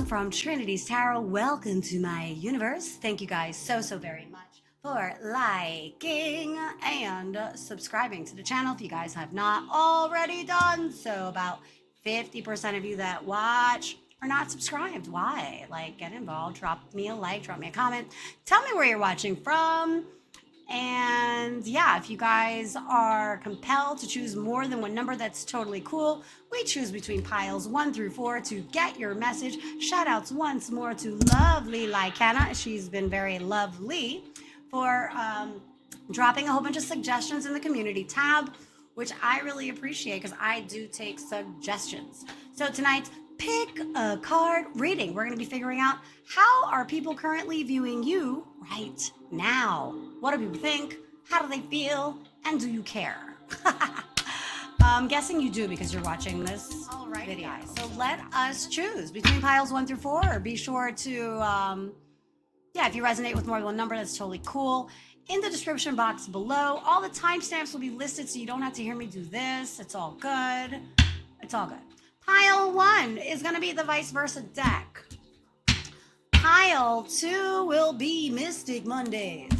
from Trinity's Tarot. Welcome to my universe. Thank you guys so very much for liking and subscribing to the channel if you guys have not already done so. About 50% of you that watch are not subscribed. Why? Like, get involved, drop me a like, drop me a comment, tell me where you're watching from. And yeah, if you guys are compelled to choose more than one number, that's totally cool. We choose between piles 1 through 4 to get your message. Shout outs once more to lovely Lycanna. She's been very lovely for dropping a whole bunch of suggestions in the community tab, which I really appreciate because I do take suggestions. So tonight's pick a card reading, we're going to be figuring out how are people currently viewing you right now. What do people think? How do they feel? And do you care? I'm guessing you do because you're watching this video. Guys. So let us choose between piles 1 through 4, or be sure to, if you resonate with more than one number, that's totally cool. In the description box below, all the timestamps will be listed so you don't have to hear me do this. It's all good. It's all good. Pile 1 is going to be the vice versa deck. Pile 2 will be Mystic Mondays.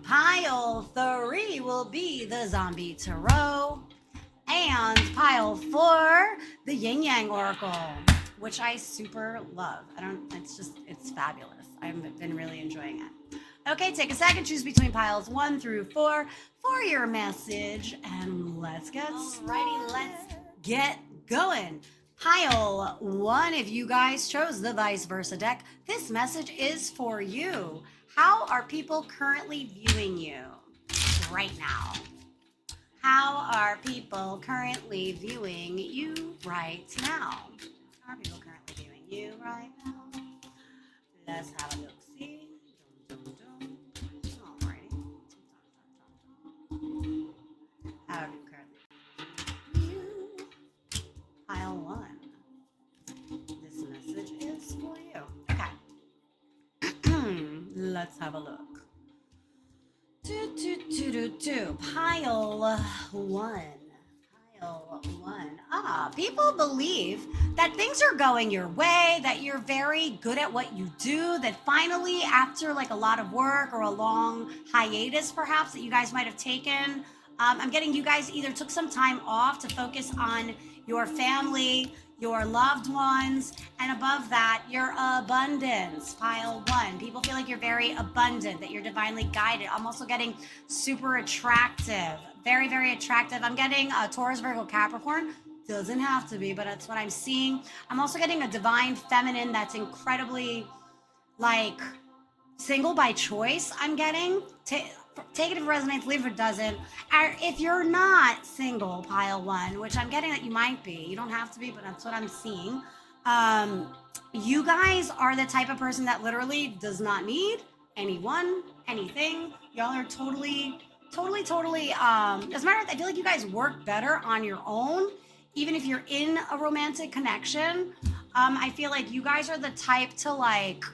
Pile 3 will be the Zombie Tarot. And pile 4, the Yin Yang Oracle, which I super love. It's fabulous. I've been really enjoying it. Okay, take a second, choose between piles 1 through 4 for your message, and let's get started. Let's get going. Pile 1, if you guys chose the vice versa deck, this message is for you. How are people currently viewing you right now? How are people currently viewing you right now? How are people currently viewing you right now? Let's have a look. See? Alrighty. How are people currently viewing you? Pile 1. This message is for you. Okay. Let's have a look. Pile 1. Pile 1. People believe that things are going your way, that you're very good at what you do, that finally, after like a lot of work or a long hiatus perhaps that you guys might have taken, I'm getting you guys either took some time off to focus on your family, your loved ones, and above that, your abundance. Pile 1. People feel like you're very abundant, that you're divinely guided. I'm also getting super attractive. Very attractive. I'm getting a Taurus, Virgo, Capricorn. Doesn't have to be, but that's what I'm seeing. I'm also getting a divine feminine that's incredibly, like, single by choice, I'm getting. Take it if it resonates, leave if it doesn't. Or if you're not single, pile 1, which I'm getting that you might be. You don't have to be, but that's what I'm seeing. You guys are the type of person that literally does not need anyone, anything. Y'all are totally, as a matter of fact, I feel like you guys work better on your own, even if you're in a romantic connection. I feel like you guys are the type to like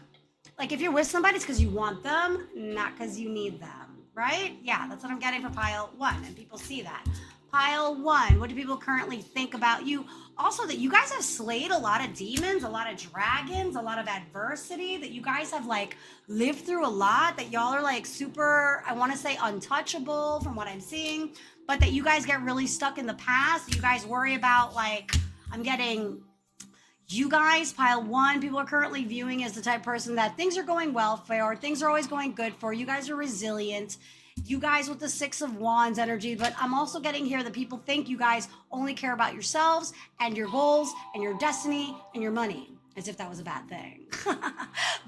if you're with somebody, it's because you want them, not because you need them. Right? Yeah, that's what I'm getting for pile 1, and people see that. Pile 1, what do people currently think about you? Also, that you guys have slayed a lot of demons, a lot of dragons, a lot of adversity, that you guys have like lived through a lot, that y'all are like super, I want to say untouchable from what I'm seeing, but that you guys get really stuck in the past. You guys worry about I'm getting you guys, pile 1, people are currently viewing as the type of person that things are going well for, things are always going good for. You guys are resilient. You guys with the 6 of Wands energy, but I'm also getting here that people think you guys only care about yourselves and your goals and your destiny and your money, as if that was a bad thing.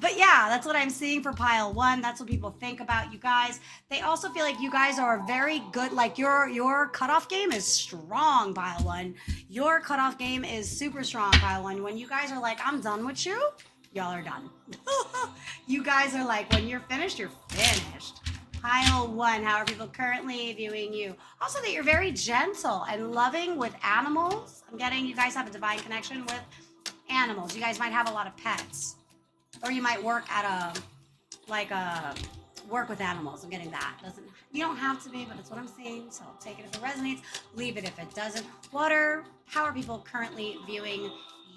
But yeah, that's what I'm seeing for pile 1. That's what people think about you guys. They also feel like you guys are very good, like your cutoff game is strong, pile 1. Your cutoff game is super strong, pile 1. When you guys are like, I'm done with you, y'all are done. You guys are like, when you're finished, you're finished. Pile 1, how are people currently viewing you? Also that you're very gentle and loving with animals. I'm getting you guys have a divine connection with animals. You guys might have a lot of pets, or you might work at work with animals. I'm getting that. You don't have to be, but it's what I'm seeing. So take it if it resonates, leave it if it doesn't. How are people currently viewing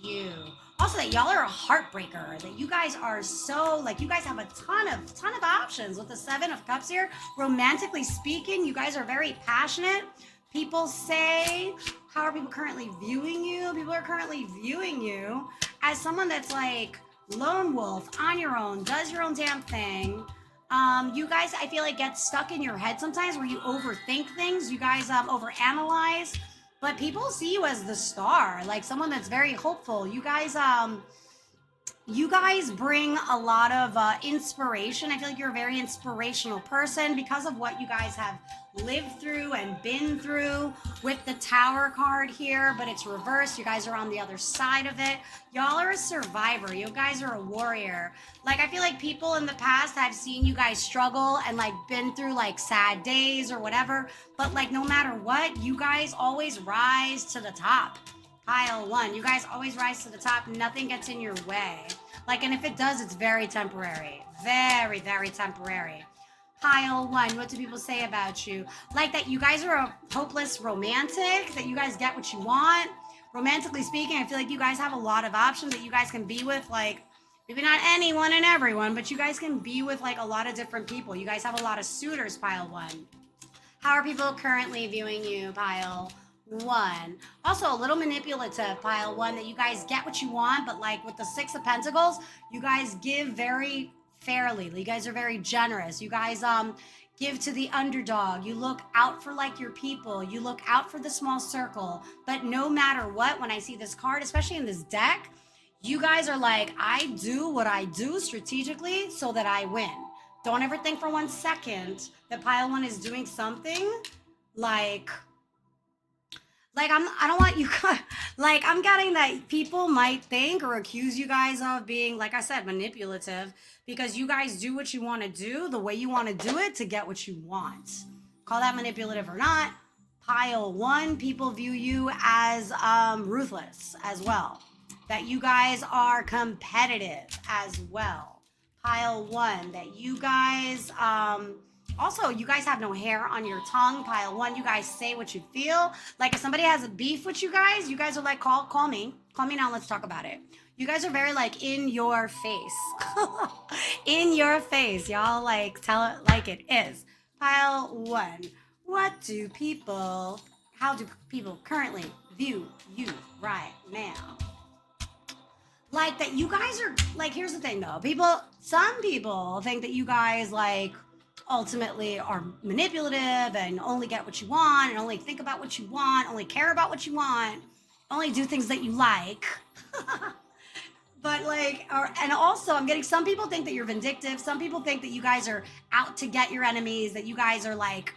you? Also, that y'all are a heartbreaker. That you guys are so like you guys have a ton of options with the Seven of Cups here. Romantically speaking, you guys are very passionate. People say, how are people currently viewing you? People are currently viewing you as someone that's like lone wolf on your own, does your own damn thing. You guys, I feel like get stuck in your head sometimes where you overthink things. You guys overanalyze, but people see you as the star, like someone that's very hopeful. You guys bring a lot of inspiration. I feel like you're a very inspirational person because of what you guys have lived through and been through with the Tower card here, but it's reversed. You guys are on the other side of it. Y'all are a survivor. You guys are a warrior. Like, I feel like people in the past have seen you guys struggle and like been through like sad days or whatever, but like no matter what, you guys always rise to the top. Pile one, you guys always rise to the top. Nothing gets in your way. Like, and if it does, it's very temporary. Very, very temporary. Pile one, what do people say about you? Like that you guys are a hopeless romantic, that you guys get what you want. Romantically speaking, I feel like you guys have a lot of options that you guys can be with, like, maybe not anyone and everyone, but you guys can be with like a lot of different people. You guys have a lot of suitors, pile one. How are people currently viewing you, pile one? Also, a little manipulative, pile one, that you guys get what you want, but like with the Six of Pentacles, you guys give very fairly. You guys are very generous. You guys give to the underdog. You look out for like your people. You look out for the small circle. But no matter what, when I see this card, especially in this deck, you guys are like, I do what I do strategically so that I win. Don't ever think for 1 second that pile one is doing something like I don't want you like I'm getting that people might think or accuse you guys of being, like I said, manipulative, because you guys do what you want to do the way you want to do it to get what you want. Call that manipulative or not, pile one, people view you as ruthless as well, that you guys are competitive as well. Pile one, that you guys also, you guys have no hair on your tongue. Pile one, you guys say what you feel. Like if somebody has a beef with you guys are like, call me now, let's talk about it. You guys are very like in your face. In your face. Y'all like tell it like it is. Pile one, how do people currently view you right now? Like that you guys are like, here's the thing though, some people think that you guys like ultimately are manipulative and only get what you want and only think about what you want, only care about what you want, only do things that you like. But like, and also I'm getting, some people think that you're vindictive. Some people think that you guys are out to get your enemies, that you guys are like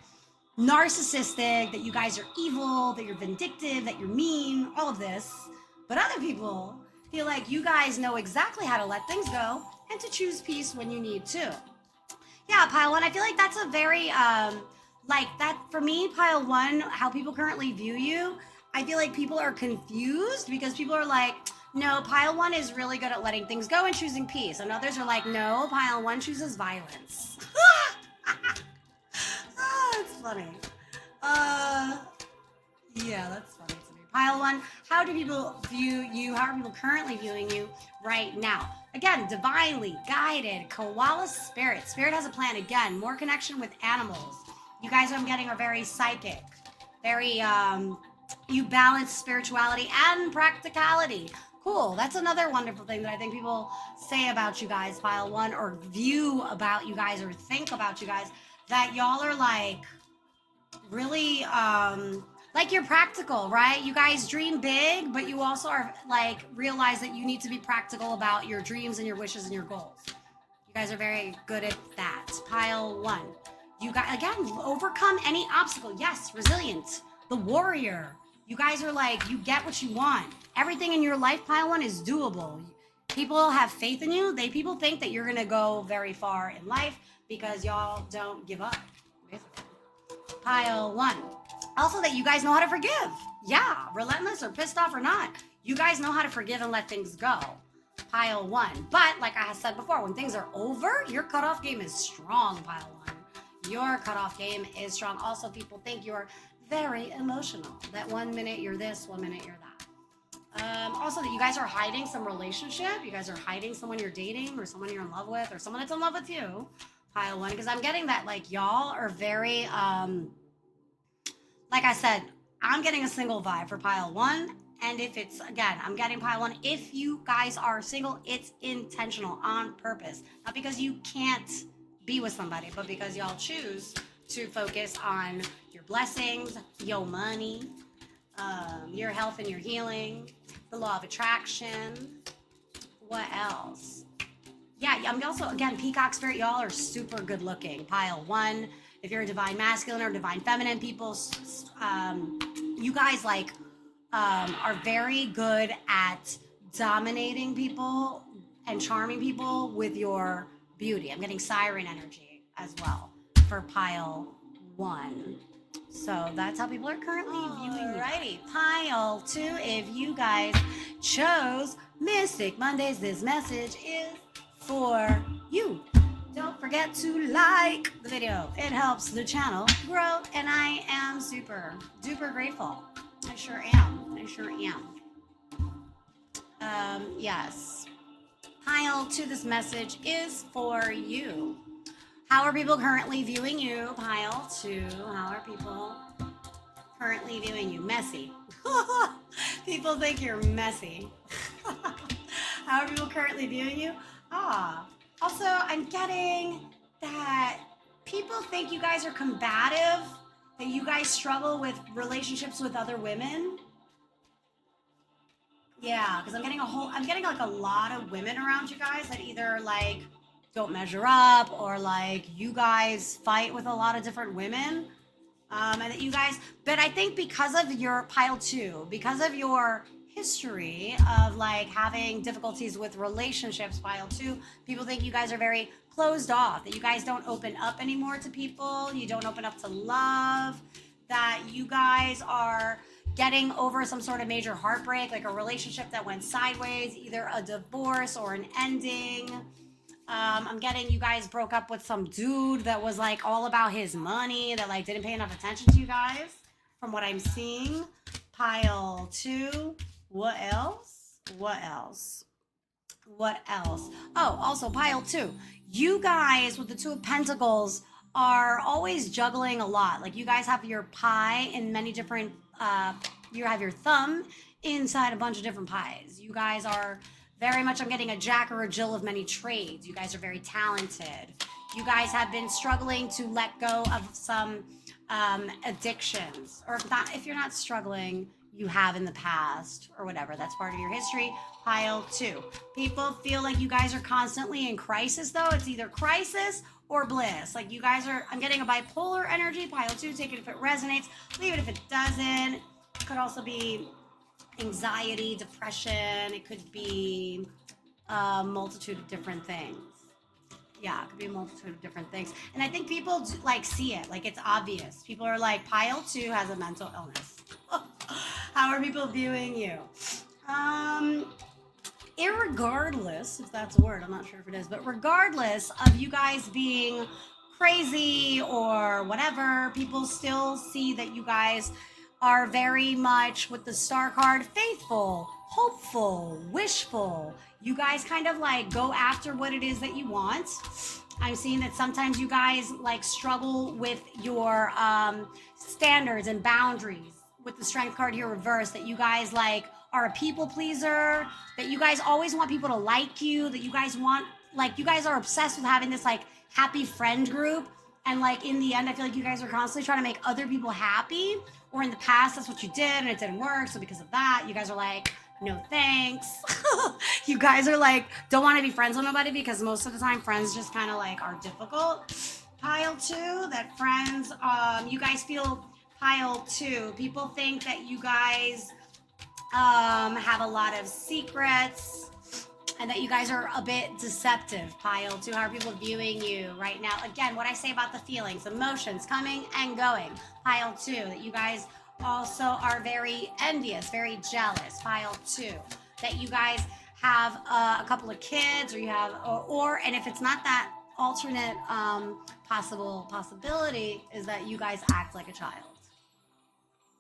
narcissistic, that you guys are evil, that you're vindictive, that you're mean, all of this. But other people feel like you guys know exactly how to let things go and to choose peace when you need to. Yeah, pile one, I feel like that's a very, like that for me, pile one, how people currently view you, I feel like people are confused because people are like, no, pile one is really good at letting things go and choosing peace. And others are like, no, pile one chooses violence. That's funny. Yeah, that's funny to me. Pile one, how do people view you? How are people currently viewing you right now? Again, divinely guided, koala spirit. Spirit has a plan. Again, more connection with animals. You guys, I'm getting, are very psychic. Very, you balance spirituality and practicality. Cool. That's another wonderful thing that I think people say about you guys, pile one, or view about you guys or think about you guys, that y'all are like really like you're practical, right? You guys dream big, but you also are like realize that you need to be practical about your dreams and your wishes and your goals. You guys are very good at that. Pile one, you guys again overcome any obstacle. Yes, resilient, the warrior. You guys are like, you get what you want. Everything in your life, pile one, is doable. People have faith in you. People think that you're gonna go very far in life because y'all don't give up, basically. Pile one. Also, that you guys know how to forgive. Yeah, relentless or pissed off or not, you guys know how to forgive and let things go. Pile one. But like I said before, when things are over, your cutoff game is strong, pile one. Your cutoff game is strong. Also, people think you're very emotional. That 1 minute you're this, 1 minute you're that. Also, that you guys are hiding some relationship. You guys are hiding someone you're dating or someone you're in love with or someone that's in love with you. Pile one, because I'm getting that like y'all are very, like I said, I'm getting a single vibe for pile one. And if it's, again, I'm getting pile one. If you guys are single, it's intentional on purpose. Not because you can't be with somebody, but because y'all choose to focus on your blessings, your money, your health and your healing, the law of attraction. What else? Yeah, I'm also, again, peacock spirit, y'all are super good looking. Pile one, if you're a divine masculine or divine feminine people, you guys like are very good at dominating people and charming people with your beauty. I'm getting siren energy as well for pile one. So that's how people are currently viewing you. Alrighty, pile two. If you guys chose Mystic Mondays, this message is for you. Don't forget to like the video. It helps the channel grow, and I am super duper grateful. I sure am. I sure am. Yes. Pile two, this message is for you. How are people currently viewing you? Pile two. How are people currently viewing you? Messy. People think you're messy. How are people currently viewing you? Also, I'm getting that people think you guys are combative, that you guys struggle with relationships with other women. Yeah, because I'm getting like a lot of women around you guys that either like don't measure up or like you guys fight with a lot of different women. And that you guys, but I think because of your pile two, because of your history of like having difficulties with relationships, pile two, people think you guys are very closed off, that you guys don't open up anymore to people, you don't open up to love, that you guys are getting over some sort of major heartbreak, like a relationship that went sideways, either a divorce or an ending. I'm getting you guys broke up with some dude that was like all about his money, that like didn't pay enough attention to you guys, from what I'm seeing. Pile two. What else? What else? What else? Oh, also pile two. You guys with the Two of Pentacles are always juggling a lot. Like you guys have your pie in many different, you have your thumb inside a bunch of different pies. You guys are very much, I'm getting a Jack or a Jill of many trades. You guys are very talented. You guys have been struggling to let go of some addictions, or if you're not struggling, you have in the past or whatever. That's part of your history. Pile two. People feel like you guys are constantly in crisis, though. It's either crisis or bliss. Like you guys are, I'm getting a bipolar energy. Pile two, take it if it resonates, leave it if it doesn't. It could also be anxiety, depression. It could be a multitude of different things. Yeah, it could be a multitude of different things. And I think people do, like see it, like it's obvious. People are like, pile two has a mental illness. How are people viewing you? Irregardless, if that's a word, I'm not sure if it is, but regardless of you guys being crazy or whatever, people still see that you guys are very much, with the star card, faithful, hopeful, wishful. You guys kind of like go after what it is that you want. I'm seeing that sometimes you guys like struggle with your standards and boundaries. With the strength card here reversed, that you guys like are a people pleaser, that you guys always want people to like you, that you guys want, like you guys are obsessed with having this like happy friend group. And like in the end, I feel like you guys are constantly trying to make other people happy, or in the past, that's what you did and it didn't work. So because of that, you guys are like, no thanks. You guys are like, don't want to be friends with nobody, because most of the time friends just kind of like are difficult. Pile two, that friends, you guys feel, pile two, people think that you guys have a lot of secrets and that you guys are a bit deceptive. Pile two, how are people viewing you right now? Again, what I say about the feelings, emotions coming and going. Pile two, that you guys also are very envious, very jealous. Pile two, that you guys have a couple of kids, or you have, or and if it's not that, alternate possibility is that you guys act like a child.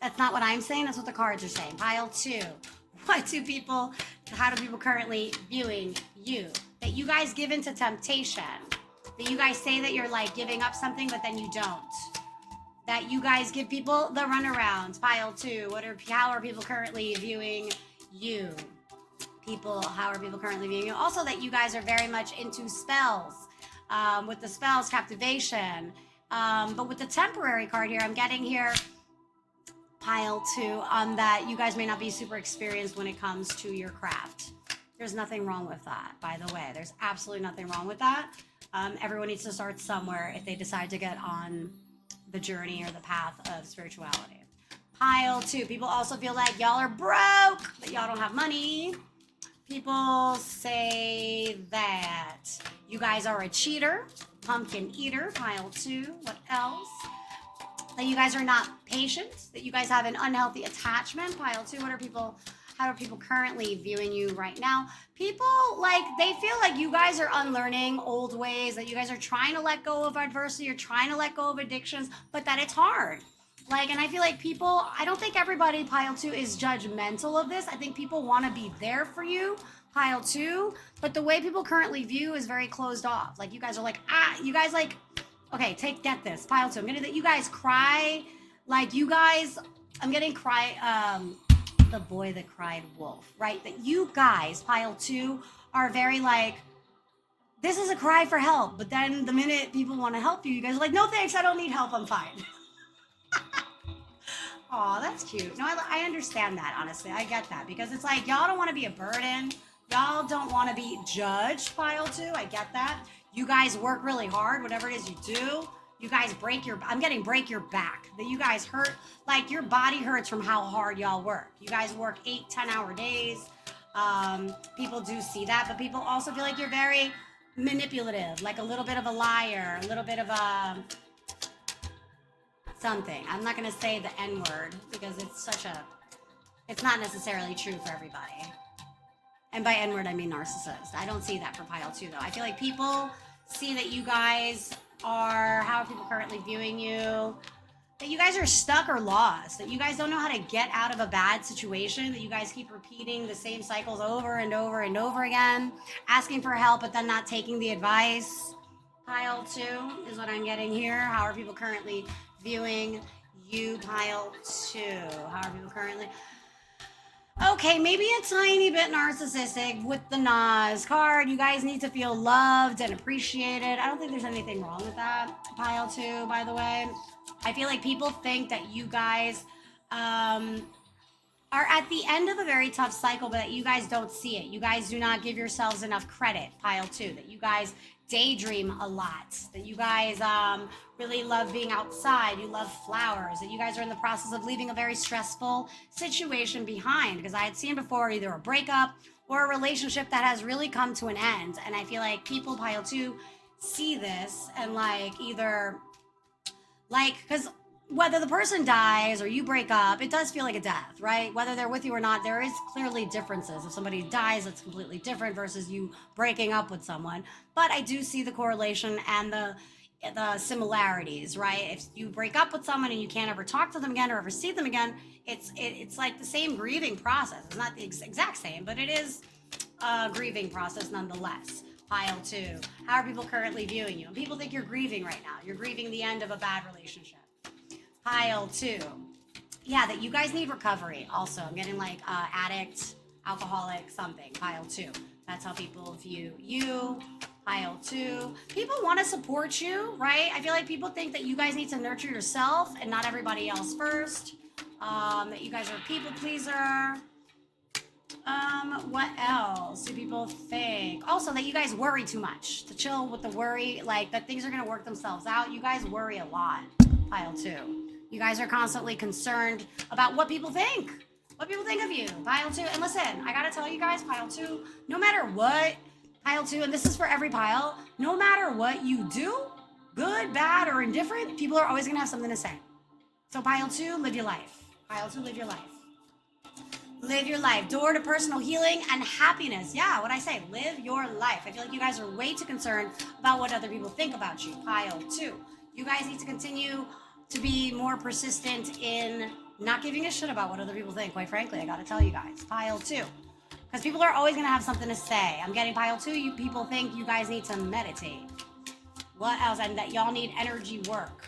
That's not what I'm saying. That's what the cards are saying. Pile two. What do people, how do people currently viewing you? That you guys give into temptation. That you guys say that you're like giving up something, but then you don't. That you guys give people the runarounds. Pile 2. How are people currently viewing you? How are people currently viewing you? Also, that you guys are very much into spells. With the spells, captivation. But with the temporary card here, I'm getting here pile 2, that you guys may not be super experienced when it comes to your craft. There's nothing wrong with that, by the way. There's absolutely nothing wrong with that. Everyone needs to start somewhere if they decide to get on the journey or the path of spirituality. Pile 2. People also feel like y'all are broke, that y'all don't have money. People say that you guys are a cheater, pumpkin eater. Pile 2. What else? That you guys are not patient, that you guys have an unhealthy attachment. Pile 2. How are people currently viewing you right now? People, like, they feel like you guys are unlearning old ways, that you guys are trying to let go of adversity, you're trying to let go of addictions, but that it's hard. Like, and I feel like people, I don't think everybody, pile 2, is judgmental of this. I think people want to be there for you, pile 2, but the way people currently view is very closed off. Like, you guys are like, you guys like, okay, get this, pile 2. I'm getting that you guys cry, like you guys, I'm getting the boy that cried wolf, right? That you guys, pile 2, are very like, this is a cry for help. But then the minute people want to help you, you guys are like, no thanks, I don't need help, I'm fine. Aw, that's cute. No, I understand that, honestly. I get that. Because it's like, y'all don't want to be a burden. Y'all don't want to be judged, pile 2. I get that. You guys work really hard, whatever it is you do. You guys break your back. That you guys hurt, like your body hurts from how hard y'all work. You guys work 8-10 hour days. People do see that, but people also feel like you're very manipulative, like a little bit of a liar, a little bit of a something. I'm not going to say the N word because it's not necessarily true for everybody. And by N word, I mean narcissist. I don't see that for pile 2 though. I feel like people see that you guys how are people currently viewing you? That you guys are stuck or lost, that you guys don't know how to get out of a bad situation, that you guys keep repeating the same cycles over and over and over again, asking for help but then not taking the advice. Pile 2 is what I'm getting here. How are people currently viewing you, pile 2? How are people currently? Okay, maybe a tiny bit narcissistic with the Nas card. You guys need to feel loved and appreciated. I don't think there's anything wrong with that. Pile 2, by the way. I feel like people think that you guys are at the end of a very tough cycle, but that you guys don't see it. You guys do not give yourselves enough credit, pile 2. That you guys daydream a lot. That you guys really love being outside. You love flowers. That you guys are in the process of leaving a very stressful situation behind. Because I had seen before either a breakup or a relationship that has really come to an end. And I feel like people, pile 2, see this and like either like, because whether the person dies or you break up, it does feel like a death, right? Whether they're with you or not, there is clearly differences. If somebody dies, it's completely different versus you breaking up with someone. But I do see the correlation and the similarities, right? If you break up with someone and you can't ever talk to them again or ever see them again, it's like the same grieving process. It's not the exact same, but it is a grieving process nonetheless. Pile 2. How are people currently viewing you? And people think you're grieving right now. You're grieving the end of a bad relationship. Pile 2. Yeah, that you guys need recovery. Also, I'm getting like addict, alcoholic, something. Pile 2. That's how people view you. Pile 2. People want to support you, right? I feel like people think that you guys need to nurture yourself and not everybody else first. That you guys are a people pleaser. What else do people think? Also, that you guys worry too much. To chill with the worry, like that things are going to work themselves out. You guys worry a lot. Pile 2. You guys are constantly concerned about what people think. What people think of you. Pile 2. And listen, I got to tell you guys, pile 2, no matter what, pile 2, and this is for every pile, no matter what you do, good, bad, or indifferent, people are always going to have something to say. So pile 2, live your life. Pile 2, live your life. Live your life. Door to personal healing and happiness. Yeah, what I say, live your life. I feel like you guys are way too concerned about what other people think about you. Pile 2. You guys need to continue to be more persistent in Not giving a shit about what other people think, quite frankly, I gotta tell you guys. Pile 2. Because people are always gonna have something to say. I'm getting pile 2, you people think you guys need to meditate. What else? And that y'all need energy work.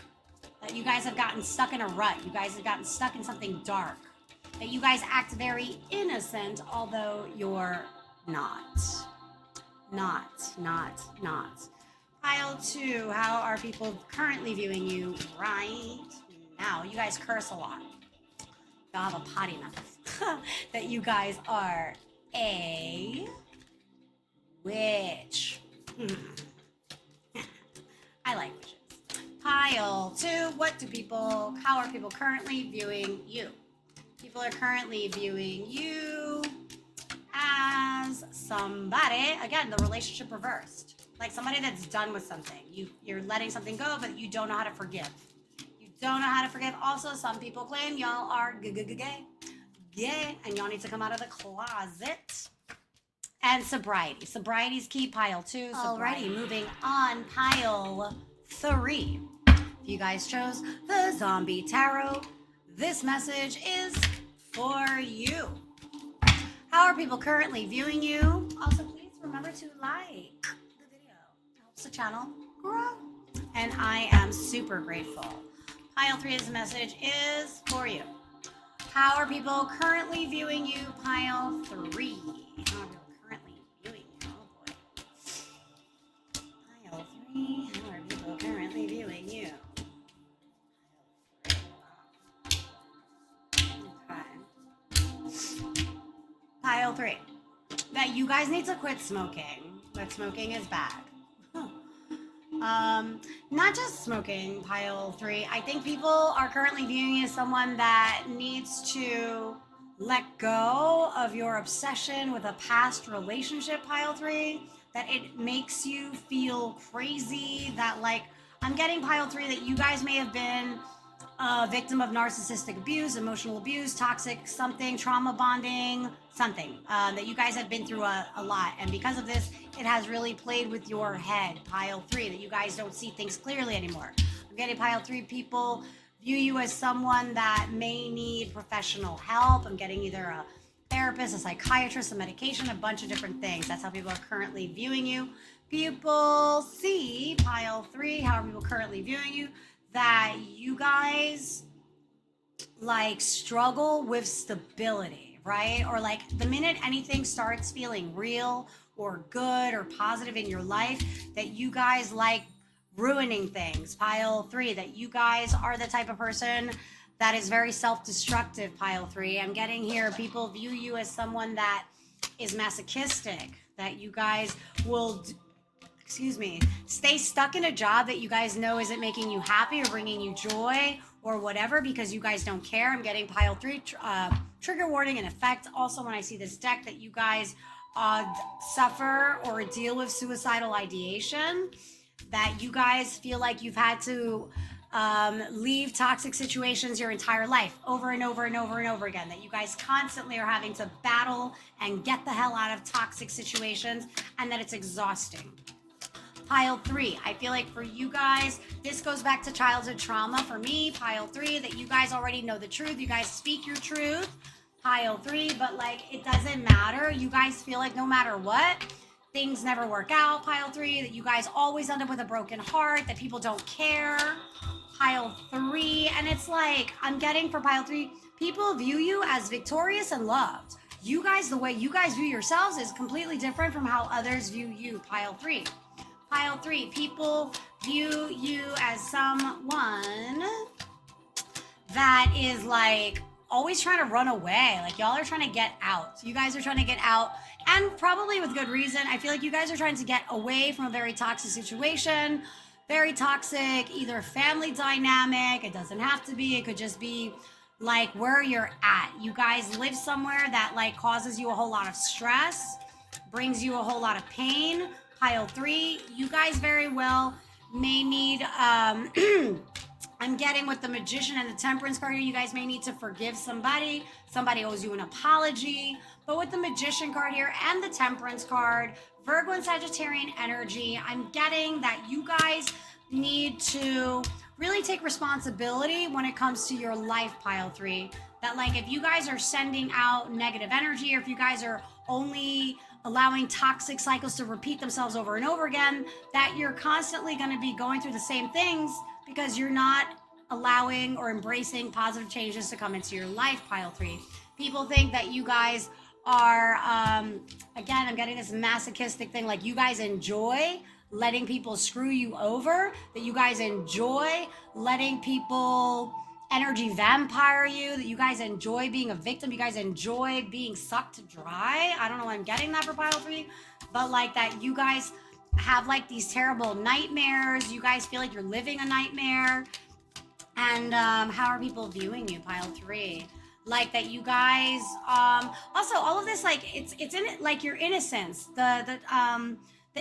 That you guys have gotten stuck in a rut. You guys have gotten stuck in something dark. That you guys act very innocent, although you're not. Not. Pile 2, how are people currently viewing you right now? You guys curse a lot. Y'all have a potty mouth. That you guys are a witch. I like witches. Pile 2, how are people currently viewing you? People are currently viewing you as somebody, again, the relationship reversed. Like somebody that's done with something. You're letting something go, but you don't know how to forgive. You don't know how to forgive. Also, some people claim y'all are gay. Yeah, and y'all need to come out of the closet. And sobriety. Sobriety's key, pile 2. Alrighty, moving on, pile 3. If you guys chose the Zombie Tarot, this message is for you. How are people currently viewing you? Also, please remember to like the video. It helps the channel grow. And I am super grateful. Pile 3's message is for you. How are people currently viewing you? Pile 3. How are people currently viewing you? Oh boy. Pile 3. How are people currently viewing you? Pile 3. That you guys need to quit smoking. That smoking is bad. Not just smoking, pile 3. I think people are currently viewing you as someone that needs to let go of your obsession with a past relationship, pile 3. That it makes you feel crazy. That, like, I'm getting pile 3 that you guys may have been a victim of narcissistic abuse, emotional abuse, toxic something, trauma bonding, something that you guys have been through a lot. And because of this, it has really played with your head, pile 3, that you guys don't see things clearly anymore. I'm getting pile 3 people view you as someone that may need professional help. I'm getting either a therapist, a psychiatrist, a medication, a bunch of different things. That's how people are currently viewing you. People see, pile 3, how are people currently viewing you? That you guys like struggle with stability, right? Or like the minute anything starts feeling real or good or positive in your life, that you guys like ruining things, pile 3. That you guys are the type of person that is very self-destructive, pile 3. I'm getting here, people view you as someone that is masochistic, that you guys will stay stuck in a job that you guys know isn't making you happy or bringing you joy or whatever because you guys don't care. I'm getting pile 3, trigger warning and effect. Also, when I see this deck, that you guys suffer or deal with suicidal ideation, that you guys feel like you've had to leave toxic situations your entire life over and over and over and over again, that you guys constantly are having to battle and get the hell out of toxic situations, and that it's exhausting. Pile 3, I feel like for you guys, this goes back to childhood trauma. For me, pile 3, that you guys already know the truth. You guys speak your truth. Pile 3, but like it doesn't matter. You guys feel like no matter what, things never work out. Pile 3, that you guys always end up with a broken heart, that people don't care. Pile 3, and it's like, I'm getting for pile 3, people view you as victorious and loved. You guys, the way you guys view yourselves is completely different from how others view you, pile 3. Pile 3, people view you as someone that is like always trying to run away. Like y'all are trying to get out. You guys are trying to get out, and probably with good reason. I feel like you guys are trying to get away from a very toxic situation, very toxic, either family dynamic. It doesn't have to be. It could just be like where you're at. You guys live somewhere that like causes you a whole lot of stress, brings you a whole lot of pain. Pile 3, you guys very well may need, I'm getting with the Magician and the Temperance card here, you guys may need to forgive somebody. Somebody owes you an apology. But with the Magician card here and the Temperance card, Virgo and Sagittarian energy, I'm getting that you guys need to really take responsibility when it comes to your life, pile 3. That like if you guys are sending out negative energy, or if you guys are only allowing toxic cycles to repeat themselves over and over again, that you're constantly going to be going through the same things because you're not allowing or embracing positive changes to come into your life, pile 3. People think that you guys are, again, I'm getting this masochistic thing, like you guys enjoy letting people screw you over, that you guys enjoy letting people energy vampire you, that you guys enjoy being a victim, you guys enjoy being sucked dry. I don't know why I'm getting that for pile 3, but like that you guys have like these terrible nightmares, you guys feel like you're living a nightmare. And how are people viewing you, pile 3? Like that you guys also all of this, like it's in it, like your innocence, the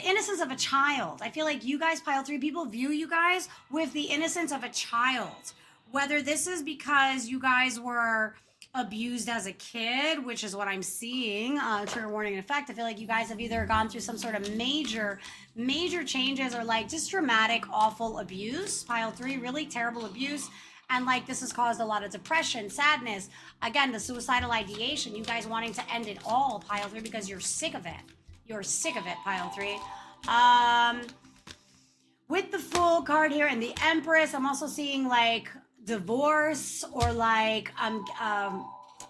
innocence of a child. I feel like you guys, pile 3, people view you guys with the innocence of a child. Whether this is because you guys were abused as a kid, which is what I'm seeing, trigger warning in effect. I feel like you guys have either gone through some sort of major changes, or like just dramatic, awful abuse, pile 3, really terrible abuse. And like this has caused a lot of depression, sadness, again, the suicidal ideation, you guys wanting to end it all, pile 3, because you're sick of it. You're sick of it, pile 3. With the Fool card here and the Empress, I'm also seeing like divorce, or like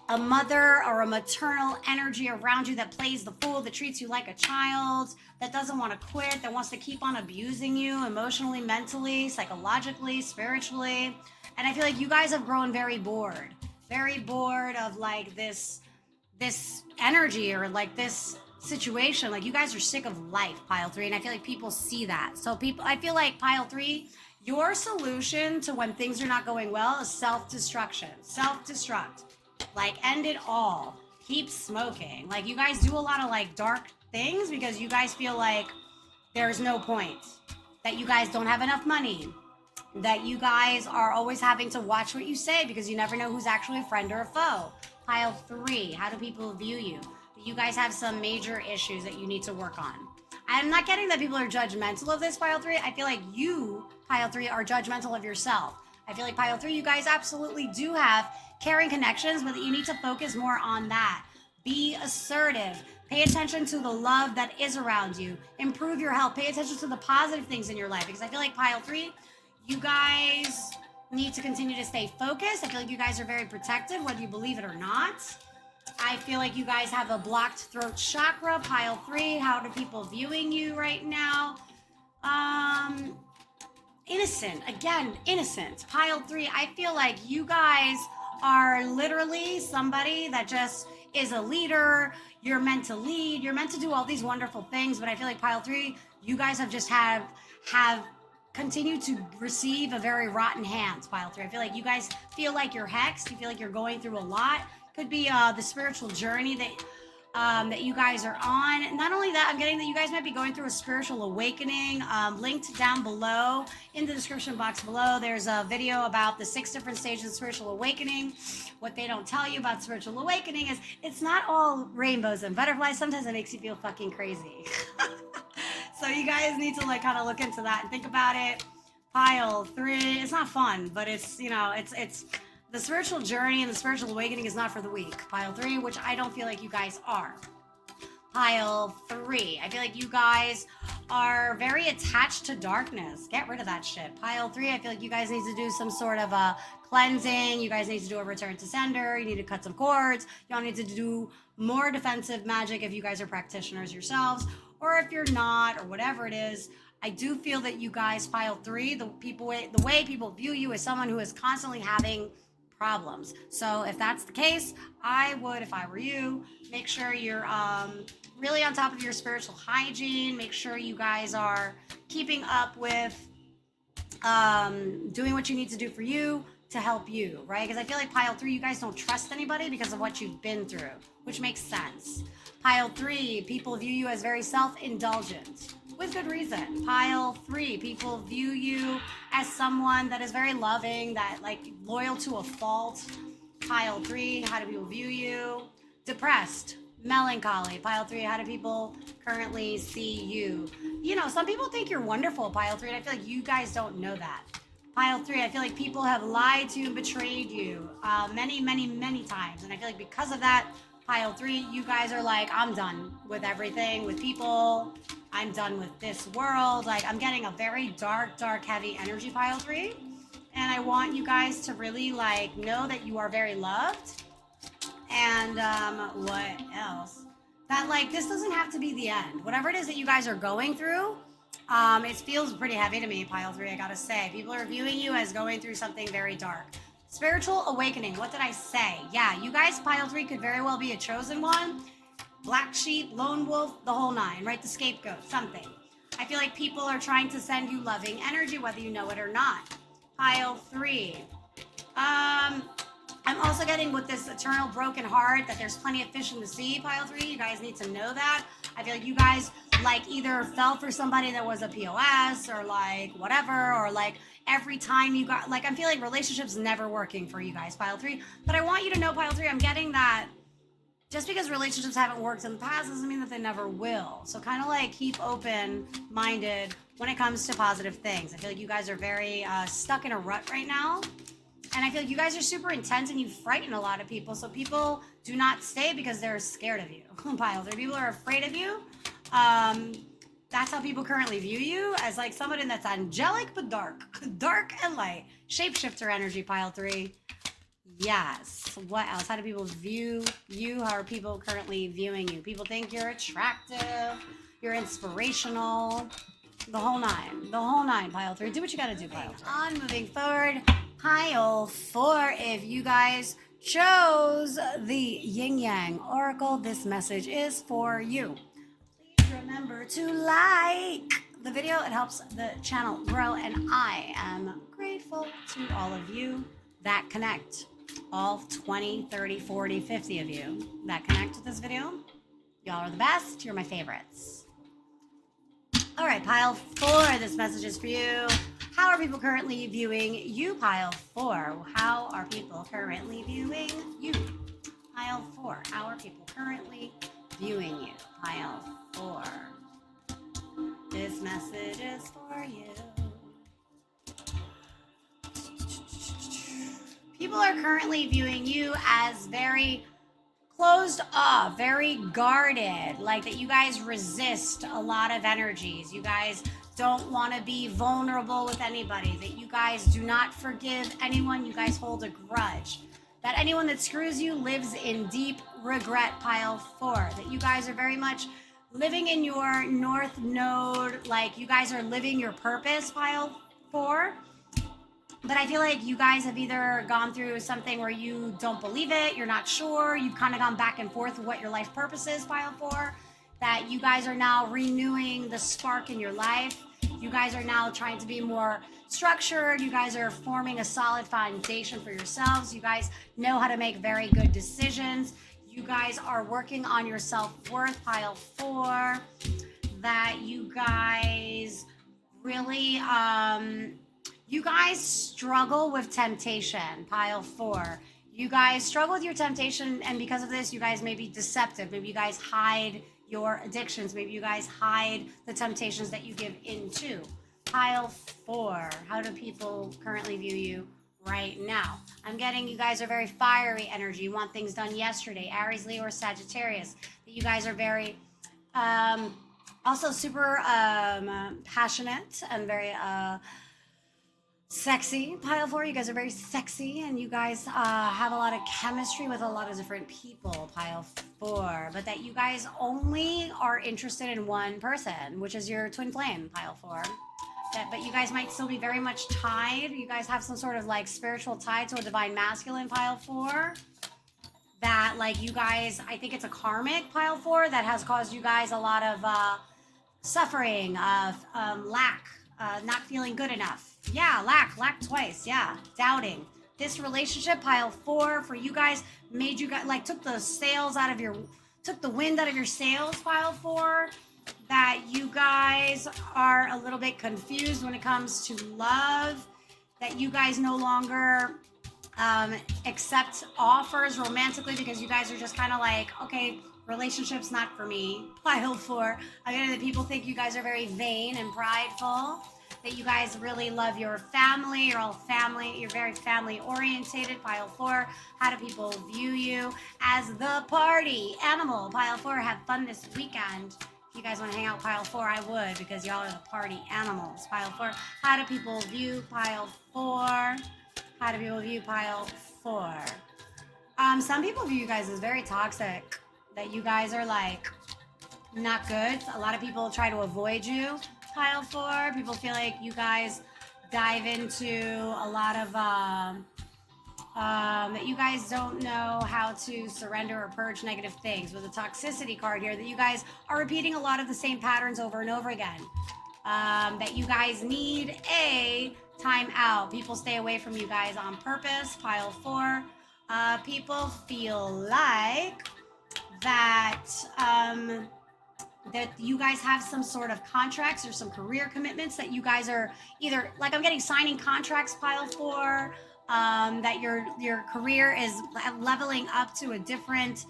a mother or a maternal energy around you that plays the fool, that treats you like a child, that doesn't want to quit, that wants to keep on abusing you emotionally, mentally, psychologically, spiritually. And I feel like you guys have grown very bored of like this energy, or like this situation. Like you guys are sick of life, pile 3, and I feel like people see that. So I feel like pile 3, your solution to when things are not going well is self-destruction. Self-destruct. Like end it all. Keep smoking. Like you guys do a lot of like dark things because you guys feel like there's no point. That you guys don't have enough money. That you guys are always having to watch what you say because you never know who's actually a friend or a foe. Pile 3, how do people view you? You guys have some major issues that you need to work on. I'm not getting that people are judgmental of this, pile 3. I feel like you, pile 3, are judgmental of yourself. I feel like pile 3, you guys absolutely do have caring connections, but you need to focus more on that. Be assertive. Pay attention to the love that is around you. Improve your health. Pay attention to the positive things in your life, because I feel like pile 3, you guys need to continue to stay focused. I feel like you guys are very protected, whether you believe it or not. I feel like you guys have a blocked throat chakra, pile 3. How are people viewing you right now? Innocent, again, innocent. Pile 3, I feel like you guys are literally somebody that just is a leader. You're meant to lead. You're meant to do all these wonderful things. But I feel like pile 3, you guys have just have continued to receive a very rotten hand, pile 3. I feel like you guys feel like you're hexed. You feel like you're going through a lot. Could be the spiritual journey that you guys are on. Not only that, I'm getting that you guys might be going through a spiritual awakening. Linked down below in the description box below, there's a video about the 6 different stages of spiritual awakening. What they don't tell you about spiritual awakening is it's not all rainbows and butterflies. Sometimes it makes you feel fucking crazy. So you guys need to like kind of look into that and think about it. Pile 3, it's not fun, but it's, you know, it's the spiritual journey and the spiritual awakening is not for the weak. Pile 3, which I don't feel like you guys are. Pile 3, I feel like you guys are very attached to darkness. Get rid of that shit. Pile 3, I feel like you guys need to do some sort of a cleansing. You guys need to do a return to sender. You need to cut some cords. Y'all need to do more defensive magic if you guys are practitioners yourselves, or if you're not, or whatever it is. I do feel that you guys, pile 3, the way people view you is someone who is constantly having problems. So if that's the case, I would, if I were you, make sure you're really on top of your spiritual hygiene. Make sure you guys are keeping up with doing what you need to do for you to help you, right? Because I feel like pile 3, you guys don't trust anybody because of what you've been through, which makes sense. Pile 3, people view you as very self-indulgent. With good reason. Pile 3, people view you as someone that is very loving, that like loyal to a fault. Pile 3, how do people view you? Depressed, melancholy. Pile 3, how do people currently see you? You know, some people think you're wonderful, pile 3, and I feel like you guys don't know that. Pile 3, I feel like people have lied to you and betrayed you many, many, many times. And I feel like because of that, Pile 3, you guys are like, I'm done with everything, with people. I'm done with this world. Like, I'm getting a very dark, dark, heavy energy, Pile 3. And I want you guys to really, like, know that you are very loved. And what else? That, like, this doesn't have to be the end. Whatever it is that you guys are going through, it feels pretty heavy to me, Pile 3, I gotta say. People are viewing you as going through something very dark. Spiritual awakening, what did I say? Yeah, you guys, Pile 3, could very well be a chosen one. Black sheep, lone wolf, the whole nine, right? The scapegoat, something. I feel like people are trying to send you loving energy, whether you know it or not. Pile 3. I'm also getting with this eternal broken heart that there's plenty of fish in the sea, Pile 3. You guys need to know that. I feel like you guys like either fell for somebody that was a POS or like whatever, or like every time you got, like, I'm feeling relationships never working for you guys, Pile 3. But I want you to know, Pile 3, I'm getting that just because relationships haven't worked in the past doesn't mean that they never will. So kind of like keep open-minded when it comes to positive things. I feel like you guys are very stuck in a rut right now. And I feel like you guys are super intense and you frighten a lot of people. So people do not stay because they're scared of you. Pile 3, people are afraid of you. That's how people currently view you, as like somebody that's angelic but dark. Dark and light. Shapeshifter energy, Pile 3. Yes. What else? How do people view you? How are people currently viewing you? People think you're attractive, you're inspirational. The whole nine. The whole nine, Pile 3. Do what you gotta do, Pile 3. On moving forward, Pile 4. If you guys chose the Yin Yang Oracle, this message is for you. Please remember to like the video. It helps the channel grow, and I am grateful to all of you that connect. All 20, 30, 40, 50 of you that connect with this video. Y'all are the best. You're my favorites. All right, Pile 4, this message is for you. How are people currently viewing you, Pile 4? How are people currently viewing you? Pile 4, how are people currently viewing you? Pile 4, this message is for you. People are currently viewing you as very closed off, very guarded, like that you guys resist a lot of energies. You guys don't want to be vulnerable with anybody, that you guys do not forgive anyone, you guys hold a grudge, that anyone that screws you lives in deep regret, Pile 4, that you guys are very much living in your north node, like you guys are living your purpose, Pile 4. But I feel like you guys have either gone through something where you don't believe it, you're not sure, you've kind of gone back and forth with what your life purpose is, Pile 4, that you guys are now renewing the spark in your life. You guys are now trying to be more structured. You guys are forming a solid foundation for yourselves. You guys know how to make very good decisions. You guys are working on your self-worth, Pile 4, that you guys really, you guys struggle with temptation, Pile 4. You guys struggle with your temptation, and because of this, you guys may be deceptive. Maybe you guys hide your addictions. Maybe you guys hide the temptations that you give into. Pile 4, how do people currently view you right now? I'm getting you guys are very fiery energy. You want things done yesterday. Aries, Leo, or Sagittarius. That you guys are very, also super passionate and very sexy. Pile 4, you guys are very sexy, and you guys have a lot of chemistry with a lot of different people, Pile 4, but that you guys only are interested in one person, which is your twin flame, Pile 4. But you guys might still be very much tied. You guys have some sort of like spiritual tie to a divine masculine, Pile 4. That like you guys, I think it's a karmic, Pile 4, that has caused you guys a lot of suffering, lack, not feeling good enough. Yeah, lack twice. Yeah, doubting. This relationship, Pile 4, for you guys, made you guys like took the wind out of your sails, Pile 4. That you guys are a little bit confused when it comes to love. That you guys no longer accept offers romantically because you guys are just kind of like, okay, relationship's not for me, Pile 4. I know that people think you guys are very vain and prideful. that you guys really love your family. You're all family. You're very family orientated. Pile 4, how do people view you as the party animal? Pile 4, have fun this weekend. If you guys want to hang out Pile 4, I would, because y'all are the party animals. Pile 4, how do people view Pile 4? How do people view Pile 4? Some people view you guys as very toxic, that you guys are like not good. A lot of people try to avoid you. Pile 4, people feel like you guys dive into a lot of that you guys don't know how to surrender or purge negative things. With the toxicity card here, that you guys are repeating a lot of the same patterns over and over again. That you guys need a time out. People stay away from you guys on purpose. Pile 4, people feel like that that you guys have some sort of contracts or some career commitments that you guys are either, like, I'm getting signing contracts. Pile 4, that your career is leveling up to a different,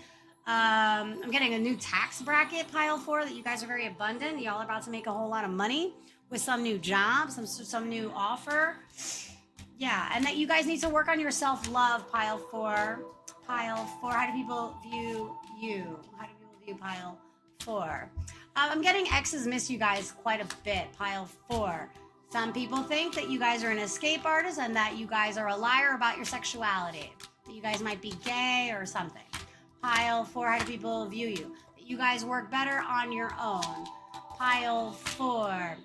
I'm getting a new tax bracket. Pile 4, that you guys are very abundant. Y'all are about to make a whole lot of money with some new job, some new offer. Yeah, and that you guys need to work on your self-love. Pile 4. Pile 4, how do people view you? How do people view Pile 4? I'm getting exes miss you guys quite a bit. Pile 4. Some people think that you guys are an escape artist and that you guys are a liar about your sexuality. That you guys might be gay or something. Pile 4, how do people view you? That you guys work better on your own. Pile 4,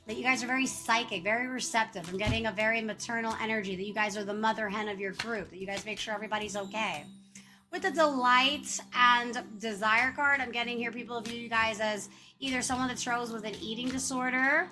that you guys are very psychic, very receptive. I'm getting a very maternal energy, that you guys are the mother hen of your group, that you guys make sure everybody's okay. With the delight and desire card, I'm getting here people view you guys as either someone that struggles with an eating disorder,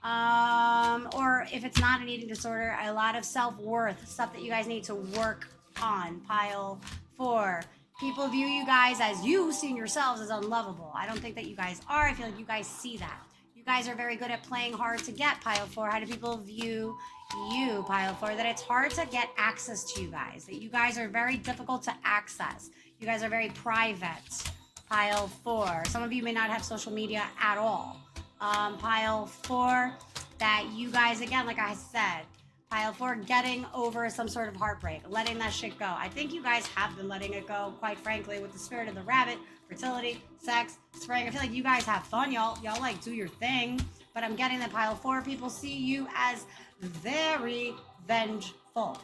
or if it's not an eating disorder, a lot of self-worth, stuff that you guys need to work on. Pile 4. People view you guys as you seeing yourselves as unlovable. I don't think that you guys are. I feel like you guys see that. You guys are very good at playing hard to get. Pile 4. How do people view you? Pile 4. That it's hard to get access to you guys. That you guys are very difficult to access. You guys are very private. Pile 4. Some of you may not have social media at all. Pile 4. That you guys, again, like I said, Pile 4, getting over some sort of heartbreak, letting that shit go. I think you guys have been letting it go, quite frankly, with the spirit of the rabbit, fertility, sex, spring. I feel like you guys have fun. Y'all like do your thing. But I'm getting that Pile 4, people see you as very vengeful.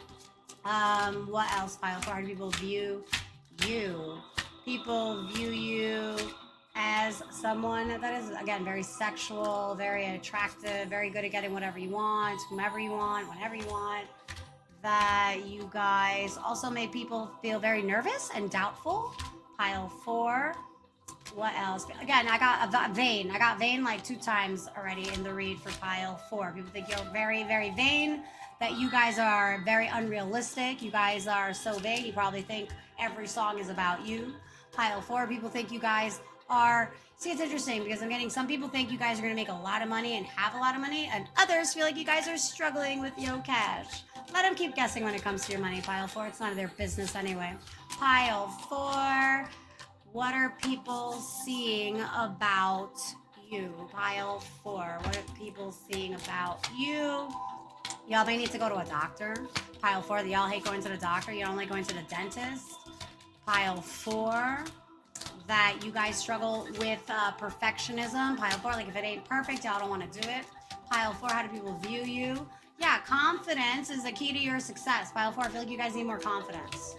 What else, Pile 4? How do people view you? People view you as someone that is, again, very sexual, very attractive, very good at getting whatever you want, whomever you want, whenever you want. That you guys also make people feel very nervous and doubtful. Pile 4. What else? Again, I got vain. I got vain like 2 times already in the read for Pile 4. People think you're very, very vain, that you guys are very unrealistic. You guys are so vain, you probably think every song is about you. Pile 4, people think you guys are, see, it's interesting because I'm getting some people think you guys are going to make a lot of money and have a lot of money, and others feel like you guys are struggling with yo cash. Let them keep guessing when it comes to your money. Pile 4, it's none of their business anyway. Pile 4, what are people seeing about you? Pile 4, what are people seeing about you? Y'all may need to go to a doctor. Pile 4, that y'all hate going to the doctor. You don't like going to the dentist. Pile 4, that you guys struggle with perfectionism. Pile 4, like if it ain't perfect, y'all don't want to do it. Pile 4, how do people view you? Yeah, confidence is the key to your success. Pile 4, I feel like you guys need more confidence.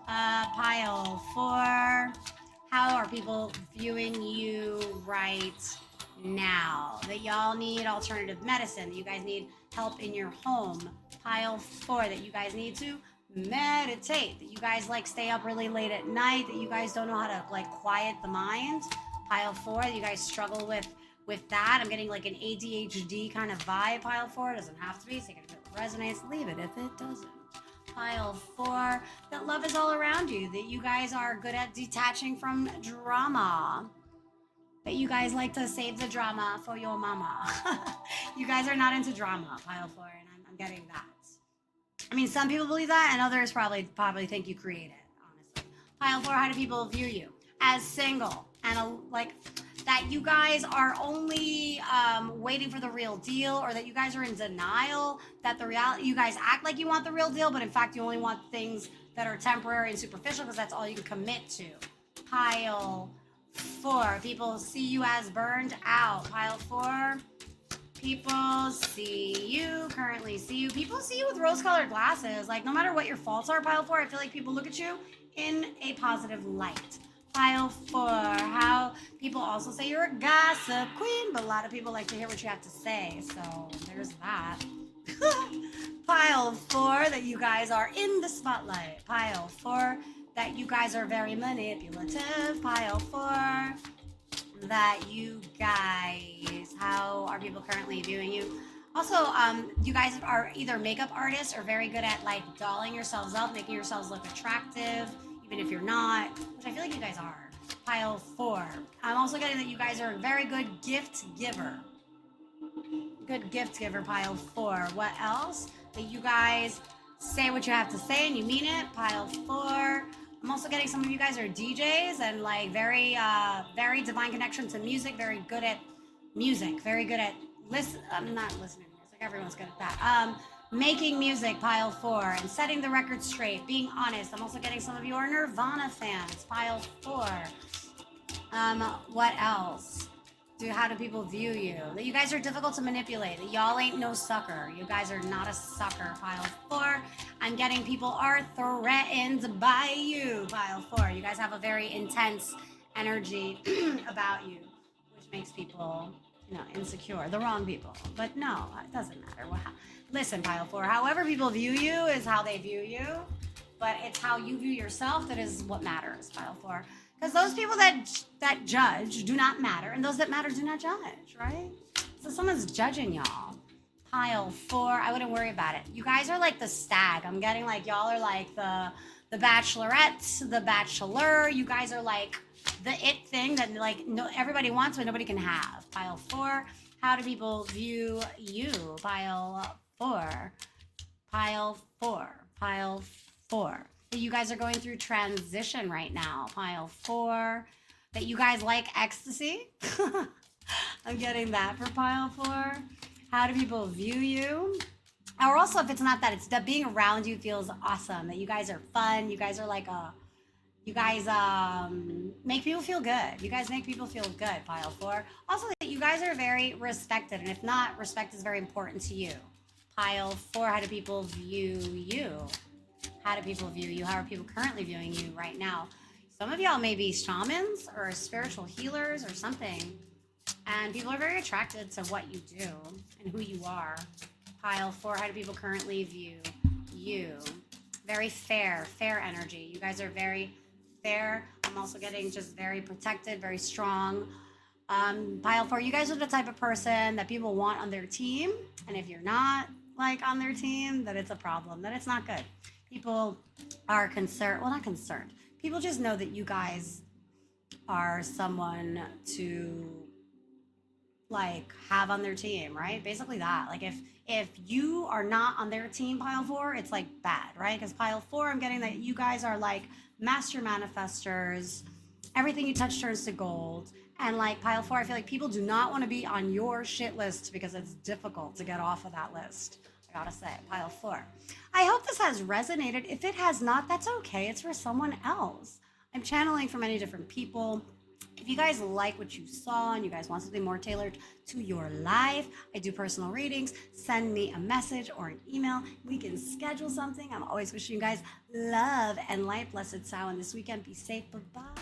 Pile 4, how are people viewing you right now? That y'all need alternative medicine, that you guys need help in your home. Pile 4, that you guys need to meditate, that you guys like stay up really late at night, that you guys don't know how to like quiet the mind. Pile 4, that you guys struggle with that. I'm getting like an ADHD kind of vibe. Pile 4, doesn't have to be, so you can, if it resonates, leave it if it doesn't. Pile 4, that love is all around you, that you guys are good at detaching from drama, that you guys like to save the drama for your mama. You guys are not into drama. Pile 4, and I'm getting that. I mean, some people believe that, and others probably think you create it, honestly. Pile 4, how do people view you? As single, and like that you guys are only waiting for the real deal, or that you guys are in denial that the reality, you guys act like you want the real deal, but in fact you only want things that are temporary and superficial because that's all you can commit to. Pile 4, people see you as burned out. Pile 4, people see you, currently see you. People see you with rose-colored glasses. Like, no matter what your faults are, Pile 4, I feel like people look at you in a positive light. Pile 4, how people also say you're a gossip queen, but a lot of people like to hear what you have to say, so there's that. Pile 4, that you guys are in the spotlight. Pile 4, that you guys are very manipulative. Pile 4, that you guys, how are people currently viewing you? Also, you guys are either makeup artists or very good at like dolling yourselves up, making yourselves look attractive, even if you're not, which I feel like you guys are. Pile 4. I'm also getting that you guys are a very good gift giver. Good gift giver, Pile 4. What else? That you guys say what you have to say and you mean it. Pile 4. I'm also getting some of you guys are DJs and like very divine connection to music, very good at music, very good at I'm not listening to music, everyone's good at that. Making music, Pile 4, and setting the record straight, being honest. I'm also getting some of you are Nirvana fans, Pile 4. What else? How do people view you? That you guys are difficult to manipulate. That y'all ain't no sucker. You guys are not a sucker. Pile 4. I'm getting people are threatened by you. Pile 4. You guys have a very intense energy about you, which makes people, insecure. The wrong people. But no, it doesn't matter. Listen, Pile 4. However people view you is how they view you. But it's how you view yourself that is what matters, Pile 4. Because those people that judge do not matter, and those that matter do not judge, right? So someone's judging y'all. Pile 4, I wouldn't worry about it. You guys are like the stag. I'm getting like y'all are like the bachelorette, the bachelor. You guys are like the it thing that like everybody wants but nobody can have. Pile 4, how do people view you? Pile 4, Pile 4, Pile 4. That you guys are going through transition right now. Pile 4, that you guys like ecstasy. I'm getting that for Pile 4. How do people view you? Or also, if it's not that, it's that being around you feels awesome. That you guys are fun. You guys are like you guys make people feel good. You guys make people feel good, Pile 4. Also, that you guys are very respected. And if not, respect is very important to you. Pile 4, how do people view you? How do people view you? How are people currently viewing you right now? Some of y'all may be shamans or spiritual healers or something. And people are very attracted to what you do and who you are. Pile 4, how do people currently view you? Very fair energy. You guys are very fair. I'm also getting just very protected, very strong. Pile 4, you guys are the type of person that people want on their team. And if you're not like on their team, that it's a problem, that it's not good. People are concerned, well, not concerned. People just know that you guys are someone to like have on their team, right? Basically that. Like if you are not on their team, Pile 4, it's like bad, right? Because Pile 4, I'm getting that you guys are like master manifestors. Everything you touch turns to gold. And like Pile 4, I feel like people do not want to be on your shit list because it's difficult to get off of that list. I gotta say, Pile 4. I hope this has resonated. If it has not, that's okay. It's for someone else. I'm channeling for many different people. If you guys like what you saw and you guys want something more tailored to your life, I do personal readings. Send me a message or an email. We can schedule something. I'm always wishing you guys love and light. Blessed Samhain this weekend. Be safe. Bye-bye.